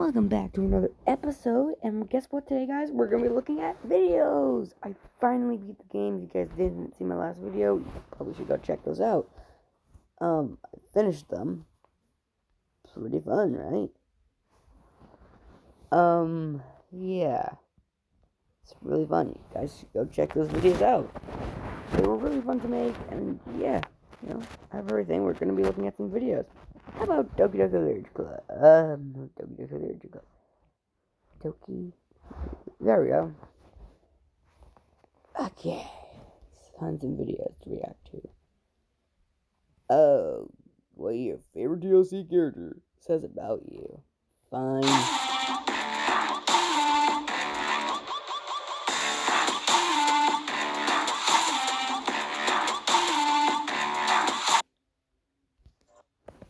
Welcome back to another episode, and guess what today, guys? We're going to be looking at videos! I finally beat the game. If you guys didn't see my last video, you probably should go check those out. I finished them. Pretty fun, right? Yeah. It's really fun. You guys should go check those videos out. They were really fun to make, and yeah, I have everything. We're going to be looking at some videos. How about Doki-Doki Literature Club? Doki-Doki Literature Club. Doki. There we go. Okay. Tons of videos to react to. Oh, what your favorite DLC character says about you. Fine.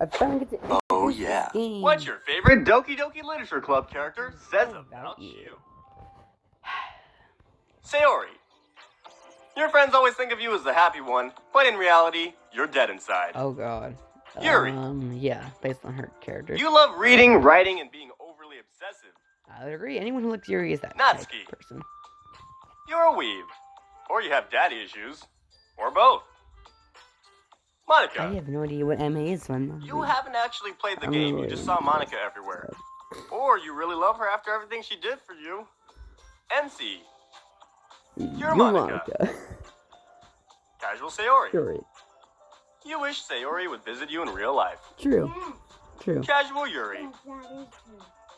I finally get to yeah. Game. What's your favorite Doki-Doki Literature Club character says about you? Sayori. Your friends always think of you as the happy one, but in reality, you're dead inside. Oh god. Yuri. Yeah, based on her character. You love reading, writing, and being overly obsessive. I would agree. Anyone who likes Yuri is that Natsuki. type of person. You're a weeb. Or you have daddy issues. Or both. Monica. I have no idea what MA is, so I'm not. You haven't actually played the game, you just saw Monica everywhere. Or you really love her after everything she did for you. NC. You're Monica. Casual Sayori. Yuri. You wish Sayori would visit you in real life. True. True. Casual Yuri.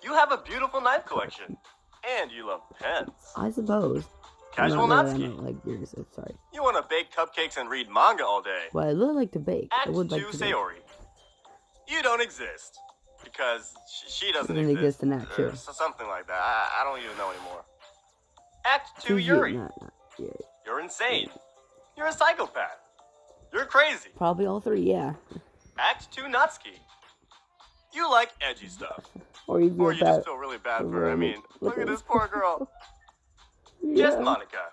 You have a beautiful knife collection. And you love pens. I suppose. Casual Natsuki. Like Yuri, so sorry. You want to bake cupcakes and read manga all day. Well, I would like to bake. Act I would 2 like to Sayori. You don't exist. Because she doesn't exist. exist. In Act 2. Something like that. I don't even know anymore. Act 2 Yuri. Not Yuri. You're insane. You're a psychopath. You're crazy. Probably all three, yeah. Act 2 Natsuki. You like edgy stuff. Or you just feel really bad for her. I mean, look at this poor girl. Yeah. Just Monica.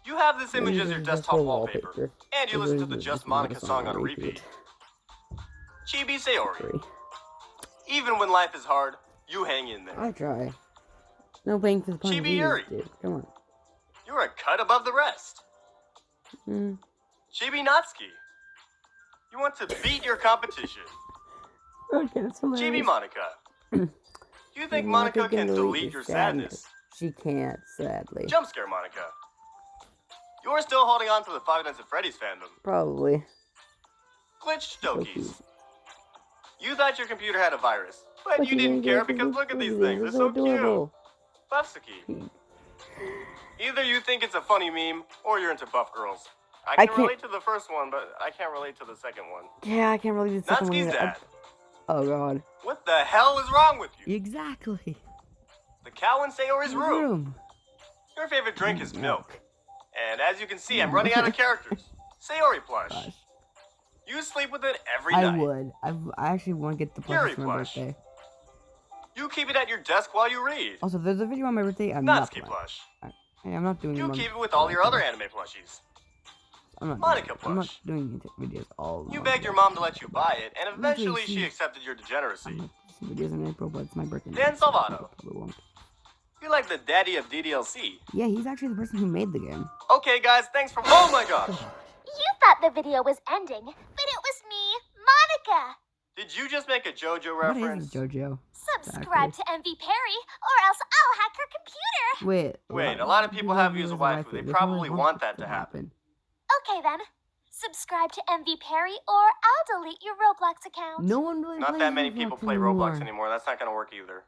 You have this image as your desktop wallpaper. And you listen to the Just Monica song on repeat. Chibi Sayori. Even when life is hard, you hang in there. I try. No paying for the fun. Chibi Yuri. Dude. Come on. You're a cut above the rest. Chibi Natsuki. You want to beat your competition. Okay, that's hilarious. Chibi Monica. You think Monica can delete your sadness? She can't, sadly. Jump scare Monica. You're still holding on to the Five Nights at Freddy's fandom. Probably. Glitched Dokis. You thought your computer had a virus, but you didn't care because look at these things. They're so cute. Buffsuki. Either you think it's a funny meme, or you're into buff girls. I can relate to the first one, but I can't relate to the second one. Yeah, I can't relate to the second one. Natsuki's dad. Oh god. What the hell is wrong with you? Exactly. The cow in Sayori's room. Your favorite drink is milk. And as you can see, I'm running out of characters. Sayori plush. Gosh. You sleep with it every night. I would. I actually want to get the plush for my birthday. You keep it at your desk while you read. Also, there's a video on my birthday. I'm not Natsuki plush. Hey, I'm not doing. You keep it with all your other anime plushies. Monica plush. I'm not doing videos all. You begged your mom to let you buy it, and eventually she accepted your degeneracy. I'm not videos in April, but it's my birthday. Dan Salvato. You like the daddy of DDLC. Yeah, he's actually the person who made the game. Okay, guys, thanks for. Oh my gosh. You thought the video was ending, but it was me, Monica. Did you just make a JoJo reference? What is JoJo? Subscribe to MV Perry, or else I'll hack her computer. Wait, a lot of people have you as a waifu. They probably want that to happen. Okay then. Subscribe to MV Perry, or I'll delete your Roblox account. No one really Not that many people play Roblox anymore. That's not gonna work either.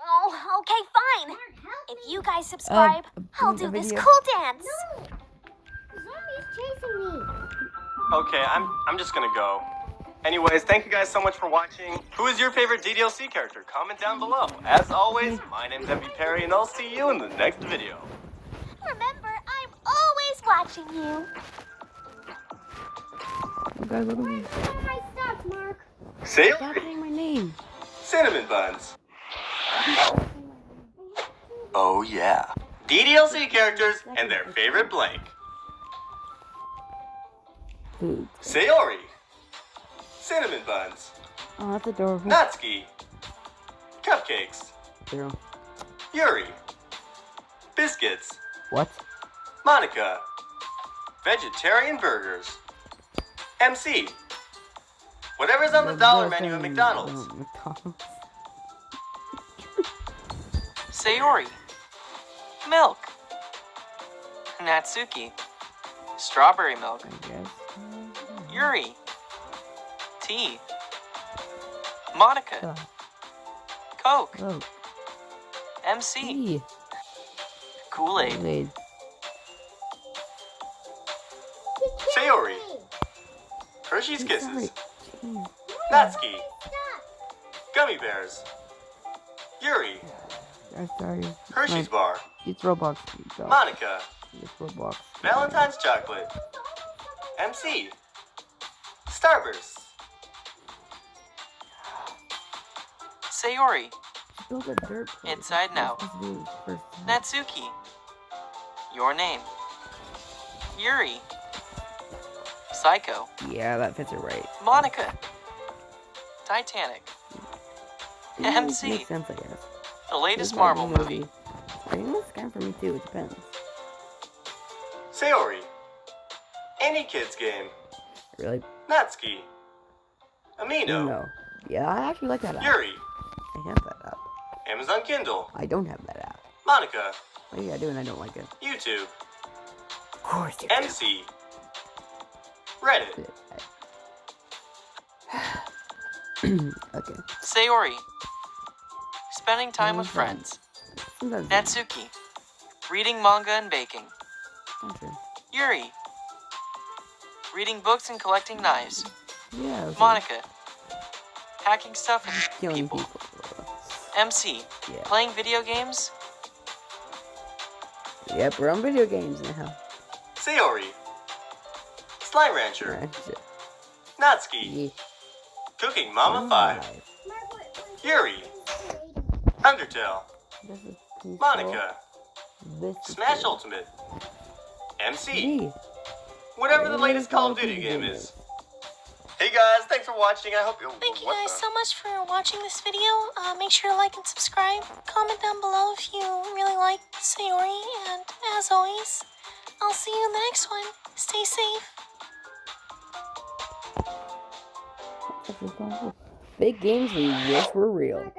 Oh, okay, fine. If you guys subscribe, I'll do this cool dance. No! Zombie's chasing me. Okay, I'm just gonna go. Anyways, thank you guys so much for watching. Who is your favorite DDLC character? Comment down below. As always, my name's MV Perry, and I'll see you in the next video. Remember, I'm always watching you. Okay, look at me. Some of my stuff, Mark. Sayori. Stop saying my name. Cinnamon buns. Oh yeah. DDLC characters and their favorite blank. Food. Sayori. Cinnamon buns. Oh, that's adorable. Natsuki. Cupcakes. 0. Yuri. Biscuits. What? Monica. Vegetarian burgers. MC. Whatever's on the dollar menu at McDonald's. Sayori. Milk. Natsuki. Strawberry milk. I guess. Yuri. Tea. Monica. Coke. Oh. MC. E. Kool-Aid. Kool-Aid. Sayori. Hershey's Kisses. Natsuki. Gummy bears. Yuri. I'm sorry. Hershey's bar. It's Roblox. So Monica. it's Roblox. Valentine's chocolate. MC. Starburst. Sayori. Build a dirt place. Inside Now. Natsuki. Your name. Yuri. Psycho. Yeah, that fits it right. Monica. Titanic. MC. Makes sense, I guess. The latest It's Marvel like a movie. I think it's kind for me too. It depends. Sayori. Any kids game. Really? Natsuki. Amino. No. Yeah, I actually like that app. Yuri. I have that app. Amazon Kindle. I don't have that app. Monica. What do you do and I don't like it? YouTube. Of course you MC. Reddit. Okay. Sayori. Spending time with friends. Sometimes. Natsuki. Reading manga and baking. Okay. Yuri. Reading books and collecting knives. Yeah. Okay. Monica. Hacking stuff and Killing people. people. MC. Yeah. Playing video games. Yep, we're on video games now. Sayori. Slime Rancher. Alright, shit. Natsuki. Yeah. Cooking Mama 5. Yuri. Undertale. This is peaceful. Monica. This is Smash good. Ultimate. MC. Me. Whatever the latest Call of Duty game is. Hey guys, thanks for watching. I hope you. Thank you what guys the- so much for watching this video. Make sure to like and subscribe. Comment down below if you really like Sayori. And as always, I'll see you in the next one. Stay safe. Big games we wish were real.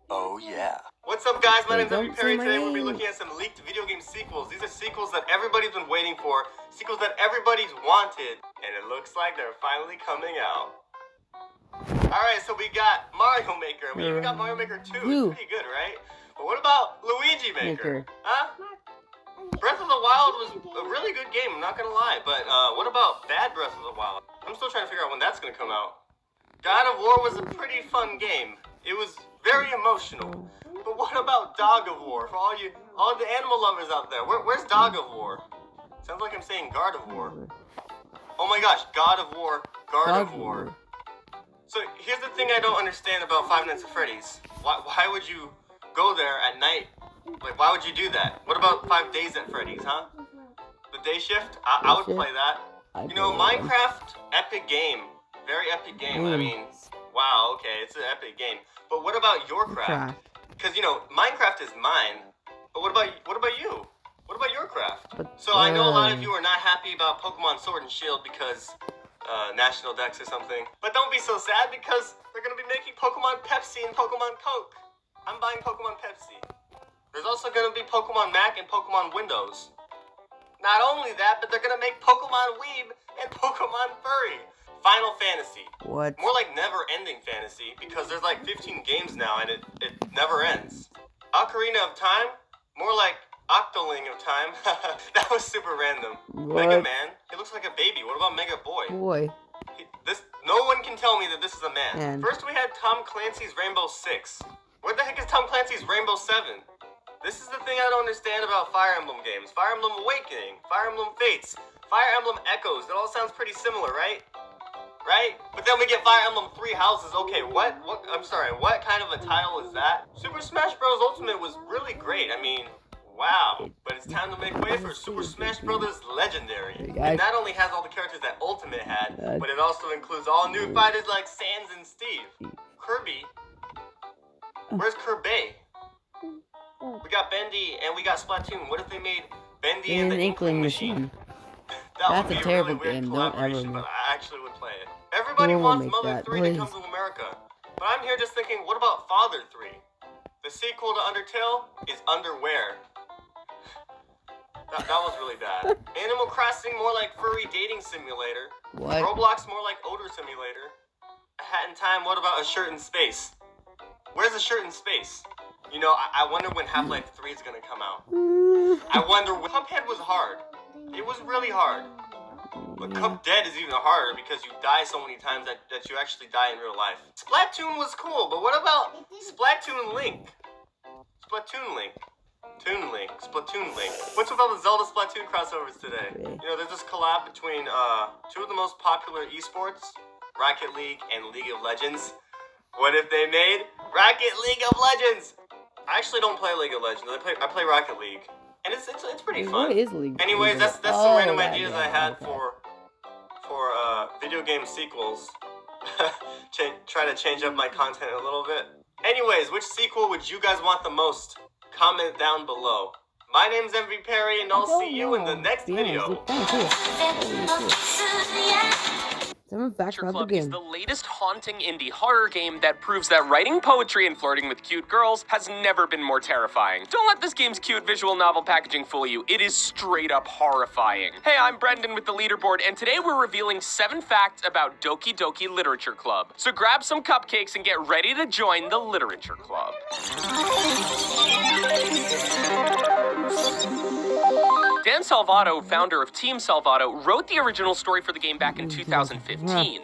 Oh yeah. What's up guys, my Hey, name's W. don't Perry. say my Today we'll be name. looking at some leaked video game sequels. These are sequels that everybody's been waiting for, sequels that everybody's wanted, and it looks like they're finally coming out. Alright, so we got Mario Maker. We even got Mario Maker 2. Woo. It's pretty good, right? But what about Luigi Maker? Maker. Huh? Breath of the Wild was a really good game, I'm not gonna lie. But what about Bad Breath of the Wild? I'm still trying to figure out when that's gonna come out. God of War was a pretty fun game. It was very emotional. But what about Dog of War? For all the animal lovers out there, where's Dog of War? Sounds like I'm saying Guard of War. Oh my gosh, God of War, Guard of War. So here's the thing I don't understand about Five Nights at Freddy's. Why would you go there at night? Like, why would you do that? What about 5 Days at Freddy's, huh? The day shift? I would play that. You know, Minecraft, epic game. Very epic game. I mean, wow, okay, it's an epic game. But what about your craft? Because, you know, Minecraft is mine. But what about you? What about your craft? So I know a lot of you are not happy about Pokemon Sword and Shield because National Dex or something. But don't be so sad because they're going to be making Pokemon Pepsi and Pokemon Coke. I'm buying Pokemon Pepsi. There's also going to be Pokemon Mac and Pokemon Windows. Not only that, but they're going to make Pokemon Weeb and Pokemon Furry. Final Fantasy. What? More like never-ending fantasy because there's like 15 games now and it never ends. Ocarina of Time. More like Octoling of Time. That was super random. What? Mega Man. He looks like a baby. What about Mega Boy? Boy. No one can tell me that this is a man. Man. First we had Tom Clancy's Rainbow Six. Where the heck is Tom Clancy's Rainbow 7? This is the thing I don't understand about Fire Emblem games. Fire Emblem Awakening, Fire Emblem Fates, Fire Emblem Echoes. It all sounds pretty similar, right? Right? But then we get Fire Emblem Three Houses. Okay, what? I'm sorry, what kind of a title is that? Super Smash Bros. Ultimate was really great. I mean, wow. But it's time to make way for Super Smash Bros. Legendary. It not only has all the characters that Ultimate had, but it also includes all new fighters like Sans and Steve. Kirby. Where's Kirby? We got Bendy and we got Splatoon. What if they made Bendy and the Inkling Machine? That would be a really weird collaboration, but I actually would play it. Everybody wants Mother 3 to come to America. But I'm here just thinking, what about Father 3? The sequel to Undertale is Underwear. That was really bad. Animal Crossing more like furry dating simulator. What? Roblox more like odor simulator. A Hat in Time, what about A Shirt in Space? Where's A Shirt in Space? You know, I wonder when Half-Life 3 is gonna come out. I wonder when Cuphead was hard. It was really hard. But Cupdead is even harder because you die so many times that you actually die in real life. Splatoon was cool, but what about Splatoon Link? Splatoon Link. Toon Link. Splatoon Link. What's with all the Zelda Splatoon crossovers today? You know, there's this collab between two of the most popular esports, Rocket League and League of Legends. What if they made Rocket League of Legends? I actually don't play League of Legends. I play Rocket League. And it's pretty fun. What is League? Anyways, that's some random ideas I had for video game sequels. Try to change up my content a little bit. Anyways, which sequel would you guys want the most? Comment down below. My name's MV Perry, and I'll see you in the next video. Adventure Club is the latest haunting indie horror game that proves that writing poetry and flirting with cute girls has never been more terrifying. Don't let this game's cute visual novel packaging fool you. It is straight up horrifying. Hey, I'm Brendan with the leaderboard, and today we're revealing 7 facts about Doki-Doki Literature Club. So grab some cupcakes and get ready to join the Literature Club. Dan Salvato, founder of Team Salvato, wrote the original story for the game back in 2015.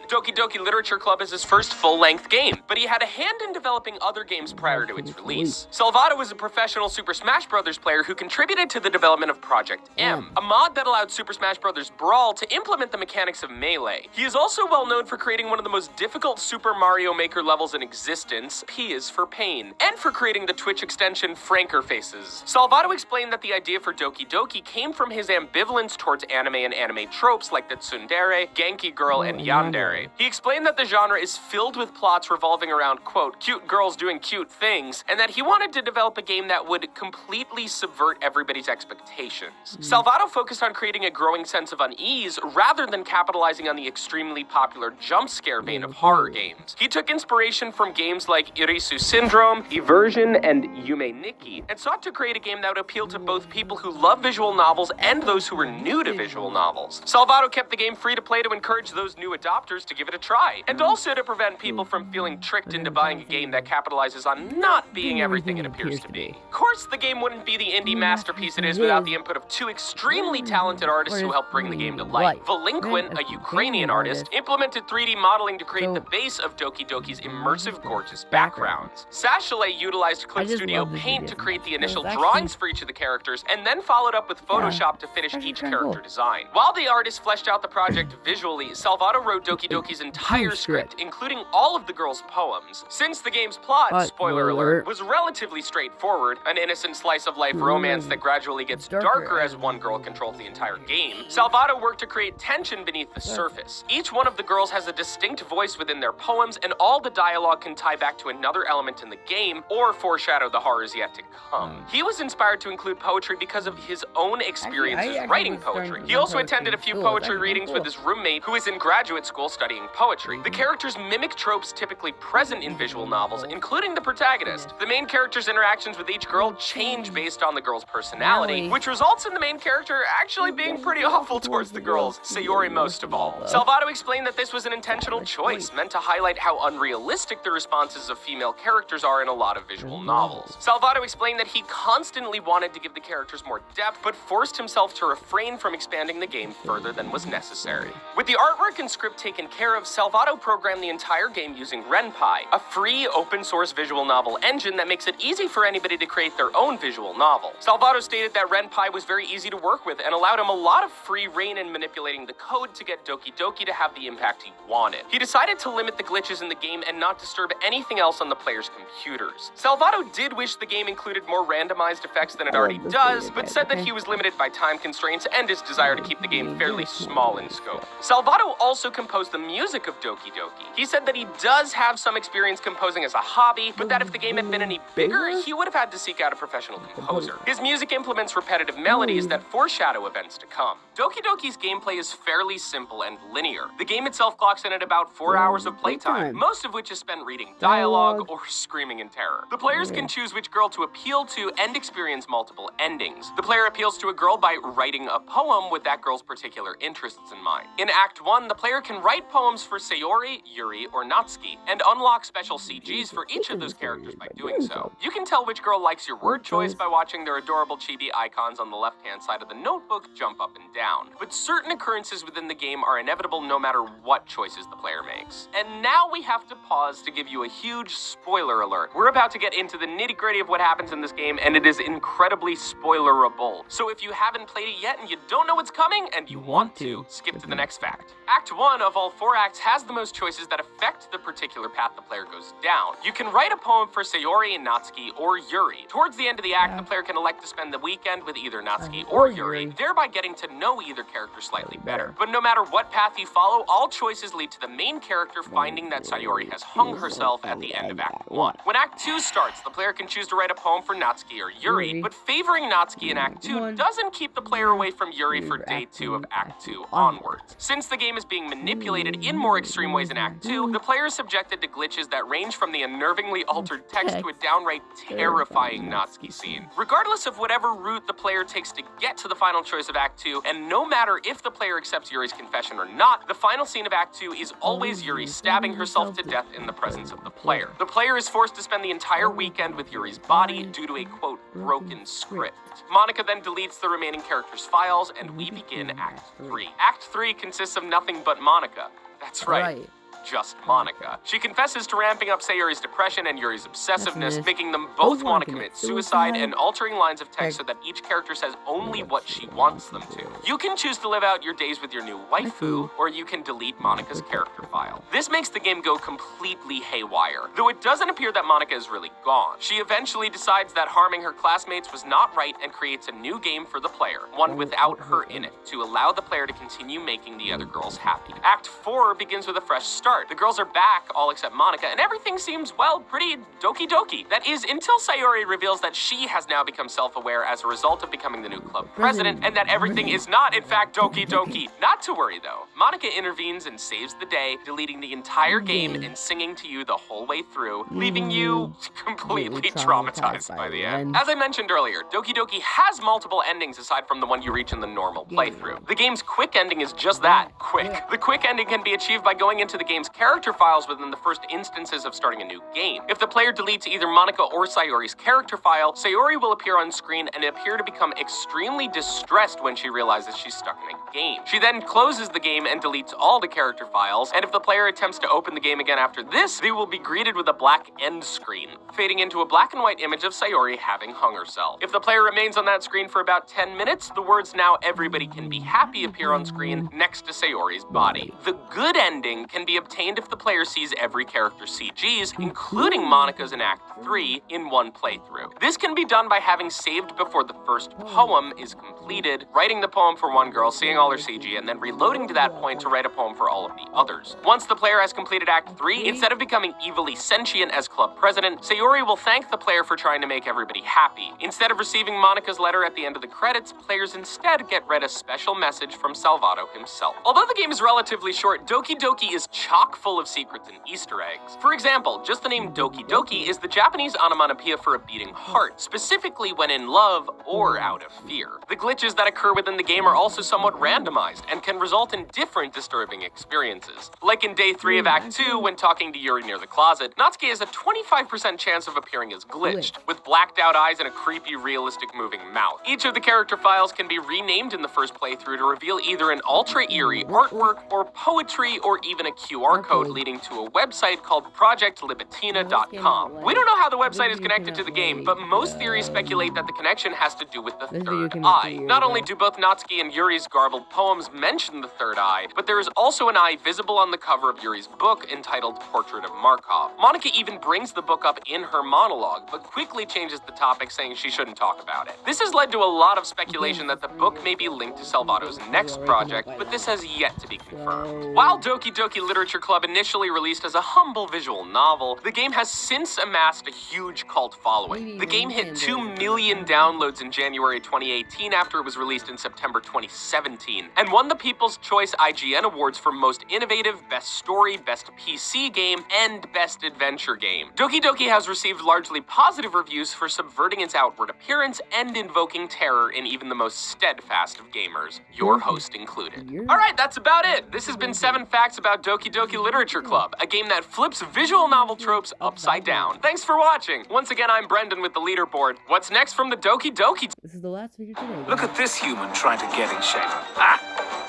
Doki-Doki Literature Club is his first full-length game, but he had a hand in developing other games prior to its release. Salvato is a professional Super Smash Bros. Player who contributed to the development of Project M, a mod that allowed Super Smash Bros. Brawl to implement the mechanics of Melee. He is also well known for creating one of the most difficult Super Mario Maker levels in existence, P is for Pain, and for creating the Twitch extension Franker Faces. Salvato explained that the idea for Doki-Doki came from his ambivalence towards anime and anime tropes like the tsundere, Genki girl, and yandere. He explained that the genre is filled with plots revolving around, quote, cute girls doing cute things, and that he wanted to develop a game that would completely subvert everybody's expectations. Salvato focused on creating a growing sense of unease rather than capitalizing on the extremely popular jump scare vein of horror games. He took inspiration from games like Irisu Syndrome, Eversion, and Yume Nikki, and sought to create a game that would appeal to both people who love visual novels and those who were new to visual novels. Salvato kept the game free to play to encourage those new adopters to give it a try, and also to prevent people from feeling tricked into buying a game that capitalizes on not being everything it appears to be. Of course, the game wouldn't be the indie masterpiece it is without the input of 2 extremely talented artists who helped bring the game to life. Valinquin, a Ukrainian artist, implemented 3D modeling to create the base of Doki-Doki's immersive, gorgeous backgrounds. Sashalay utilized Clip Studio Paint to create the initial drawings for each of the characters, and then followed up with Photoshop to finish each character design. While the artist fleshed out the project visually, Salvato wrote Doki-Doki's entire script, including all of the girls' poems. Since the game's plot, spoiler alert, was relatively straightforward, an innocent slice-of-life romance that gradually gets darker as one girl controls the entire game, Salvato worked to create tension beneath the surface. Each one of the girls has a distinct voice within their poems, and all the dialogue can tie back to another element in the game, or foreshadow the horrors yet to come. He was inspired to include poetry because of his own experiences writing poetry. He also attended a few poetry readings with his roommate, who is in graduate school studying poetry. The characters mimic tropes typically present in visual novels, including the protagonist. The main character's interactions with each girl change based on the girl's personality, which results in the main character actually being pretty awful towards the girls, Sayori most of all. Salvato explained that this was an intentional choice, meant to highlight how unrealistic the responses of female characters are in a lot of visual novels. Salvato explained that he constantly wanted to give the characters more depth, but forced himself to refrain from expanding the game further than was necessary. With the artwork and script taken care of, Salvato programmed the entire game using RenPy, a free open-source visual novel engine that makes it easy for anybody to create their own visual novel. Salvato stated that RenPy was very easy to work with and allowed him a lot of free reign in manipulating the code to get Doki-Doki to have the impact he wanted. He decided to limit the glitches in the game and not disturb anything else on the player's computers. Salvato did wish the game included more randomized effects than it already does, but said that he was limited by time constraints and his desire to keep the game fairly small in scope. Salvato also composed the music of Doki-Doki. He said that he does have some experience composing as a hobby, but that if the game had been any bigger, he would have had to seek out a professional composer. His music implements repetitive melodies that foreshadow events to come. Doki-Doki's gameplay is fairly simple and linear. The game itself clocks in at about 4 hours of playtime, most of which is spent reading dialogue or screaming in terror. The players can choose which girl to appeal to and experience multiple endings. The player appeals to a girl by writing a poem with that girl's particular interests in mind. In Act 1, the player can write poems for Sayori, Yuri, or Natsuki, and unlock special CGs for each of those characters by doing so. You can tell which girl likes your word choice by watching their adorable chibi icons on the left-hand side of the notebook jump up and down. But certain occurrences within the game are inevitable no matter what choices the player makes. And now we have to pause to give you a huge spoiler alert. We're about to get into the nitty-gritty of what happens in this game, and it is incredibly spoilerable. So if you haven't played it yet and you don't know what's coming and you want to, skip to the next fact. Act 1 of all 4 acts has the most choices that affect the particular path the player goes down. You can write a poem for Sayori, Natsuki, or Yuri. Towards the end of the act, the player can elect to spend the weekend with either Natsuki or Yuri, thereby getting to know either character slightly better. But no matter what path you follow, all choices lead to the main character finding that Sayori has hung herself at the end of Act 1. When Act 2 starts, the player can choose to write a poem for Natsuki or Yuri, but favoring Natsuki in Act 2 doesn't keep the player away from Yuri for day 2 of Act 2 onwards. Since the game is being manipulated in more extreme ways in Act 2, the player is subjected to glitches that range from the unnervingly altered text to a downright terrifying Natsuki scene. Regardless of whatever route the player takes to get to the final choice of Act 2, and no matter if the player accepts Yuri's confession or not, the final scene of Act 2 is always Yuri stabbing herself to death in the presence of the player. The player is forced to spend the entire weekend with Yuri's body due to a, quote, broken script. Monica then deletes the remaining characters' files, and we begin Act 3. Act 3 consists of nothing but Monica. That's right. Just Monica. She confesses to ramping up Sayori's depression and Yuri's obsessiveness, making them both want to commit suicide and altering lines of text so that each character says only what she wants them to. You can choose to live out your days with your new waifu, or you can delete Monica's character file. This makes the game go completely haywire, though it doesn't appear that Monica is really gone. She eventually decides that harming her classmates was not right and creates a new game for the player, one without her in it, to allow the player to continue making the other girls happy. Act 4 begins with a fresh start. The girls are back, all except Monica, and everything seems, well, pretty Doki-Doki. That is, until Sayori reveals that she has now become self-aware as a result of becoming the new club president, and that everything is not, in fact, Doki-Doki. Not to worry, though. Monica intervenes and saves the day, deleting the entire game and singing to you the whole way through, leaving you completely traumatized by the end. As I mentioned earlier, Doki-Doki has multiple endings aside from the one you reach in the normal playthrough. The game's quick ending is just that, quick. The quick ending can be achieved by going into the game's character files within the first instances of starting a new game. If the player deletes either Monica or Sayori's character file, Sayori will appear on screen and appear to become extremely distressed when she realizes she's stuck in a game. She then closes the game and deletes all the character files, and if the player attempts to open the game again after this, they will be greeted with a black end screen, fading into a black and white image of Sayori having hung herself. If the player remains on that screen for about 10 minutes, the words "Now everybody can be happy" appear on screen next to Sayori's body. The good ending can be obtained if the player sees every character's CGs, including Monica's in Act 3, in one playthrough. This can be done by having saved before the first poem is completed, writing the poem for one girl, seeing all her CG, and then reloading to that point to write a poem for all of the others. Once the player has completed Act 3, instead of becoming evilly sentient as club president, Sayori will thank the player for trying to make everybody happy. Instead of receiving Monica's letter at the end of the credits, players instead get read a special message from Salvato himself. Although the game is relatively short, Doki-Doki is chock full of secrets and Easter eggs. For example, just the name Doki-Doki is the Japanese onomatopoeia for a beating heart, specifically when in love or out of fear. The glitches that occur within the game are also somewhat randomized and can result in different disturbing experiences. Like in day 3 of Act 2, when talking to Yuri near the closet, Natsuki has a 25% chance of appearing as glitched, with blacked out eyes and a creepy, realistic moving mouth. Each of the character files can be renamed in the first playthrough to reveal either an ultra-eerie artwork, or poetry, or even a QR QR code leading to a website called ProjectLibitina.com. We don't know how the website is connected to the game, but most theories speculate that the connection has to do with the third eye. Not only do both Natsuki and Yuri's garbled poems mention the third eye, but there is also an eye visible on the cover of Yuri's book entitled Portrait of Markov. Monica even brings the book up in her monologue, but quickly changes the topic, saying she shouldn't talk about it. This has led to a lot of speculation that the book may be linked to Salvato's next project, but this has yet to be confirmed. While Doki-Doki Literature Club initially released as a humble visual novel, the game has since amassed a huge cult following. The game hit 2 million downloads in January 2018 after it was released in September 2017, and won the People's Choice IGN Awards for Most Innovative, Best Story, Best PC Game, and Best Adventure Game. Doki-Doki has received largely positive reviews for subverting its outward appearance and invoking terror in even the most steadfast of gamers, your host included. Alright, that's about it! This has been 7 facts about Doki-Doki Literature Club, a game that flips visual novel tropes upside down. Thanks for watching! Once again, I'm Brendan with the leaderboard. What's next from the Doki-Doki? This is the last video today. Look at this human trying to get in shape. Ah!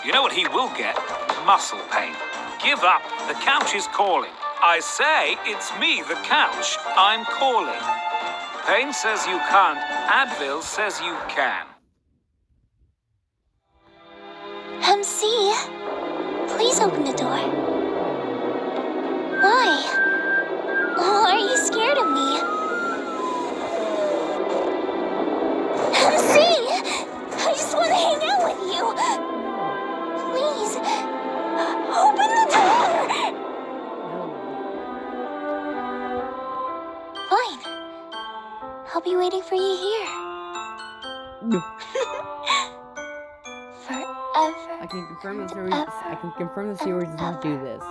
You know what he will get? Muscle pain. Give up. The couch is calling. I say, it's me, the couch. I'm calling. Pain says you can't. Advil says you can. MC, please open the door. Why? Are you scared of me? MC! I just want to hang out with you. Please, open the door! Fine. I'll be waiting for you here. Forever. I can confirm the series does not do this.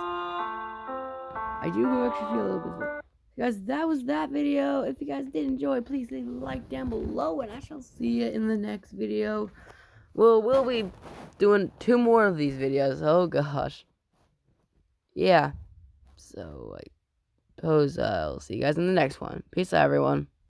I do actually feel a little bit. Guys, that was that video. If you guys did enjoy, please leave a like down below, and I shall see you in the next video. We'll be doing 2 more of these videos. Oh gosh. Yeah. So I suppose I'll see you guys in the next one. Peace out, everyone.